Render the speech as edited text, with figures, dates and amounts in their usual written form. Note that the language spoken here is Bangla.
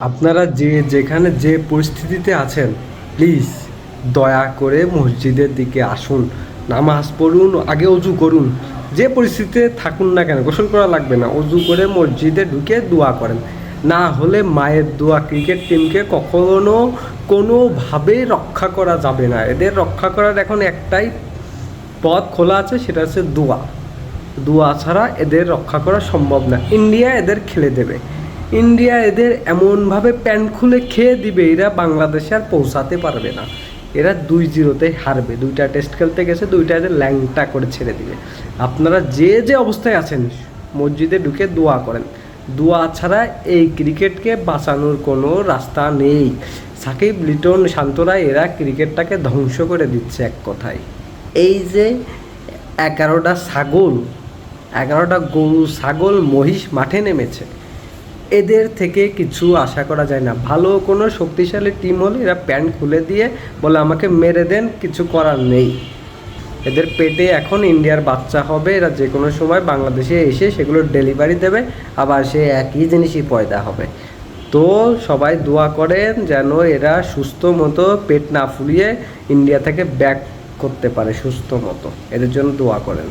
আপনারা যেখানে যে পরিস্থিতিতে আছেন, প্লিজ দয়া করে মসজিদের দিকে আসুন, নামাজ পড়ুন, আগে অজু করুন। যে পরিস্থিতিতে থাকুন না কেন, গোসল করা লাগবে না, অজু করে মসজিদে ঢুকে দোয়া করেন। না হলে মায়ের দোয়া ক্রিকেট টিমকে কখনো কোনোভাবে রক্ষা করা যাবে না। এদের রক্ষা করার এখন একটাই পথ খোলা আছে, সেটা হচ্ছে দোয়া। দোয়া ছাড়া এদের রক্ষা করা সম্ভব না। ইন্ডিয়া এদের খেলে দেবে, ইন্ডিয়া এদের এমনভাবে প্যান্ট খুলে খেয়ে দিবে, এরা বাংলাদেশে আর পৌঁছাতে পারবে না। এরা 2-0 হারবে। 2টা টেস্ট খেলতে গেছে, 2টা এদের ল্যাংটা করে ছেড়ে দিবে। আপনারা যে অবস্থায় আছেন, মসজিদে ঢুকে দোয়া করেন। দোয়া ছাড়া এই ক্রিকেটকে বাঁচানোর কোনো রাস্তা নেই। সাকিব, লিটন, শান্তরা এরা ক্রিকেটটাকে ধ্বংস করে দিচ্ছে এক কথায়। এই যে 11টা ছাগল, 11টা গরু, ছাগল, মহিষ মাঠে নেমেছে, এদের থেকে কিছু আশা করা যায় না। ভালো কোনো শক্তিশালী টিম হলে এরা প্যান্ট খুলে দিয়ে বলে আমাকে মেরে দেন, কিছু করার নেই। এদের পেটে এখন ইন্ডিয়ার বাচ্চা হবে, এরা যে কোনো সময় বাংলাদেশে এসে সেগুলো ডেলিভারি দেবে, আবার সে একই জিনিসই পয়দা হবে। তো সবাই দোয়া করেন যেন এরা সুস্থ মতো পেট না ফুলিয়ে ইন্ডিয়া থেকে ব্যাক করতে পারে সুস্থ মতো। এদের জন্য দোয়া করেন।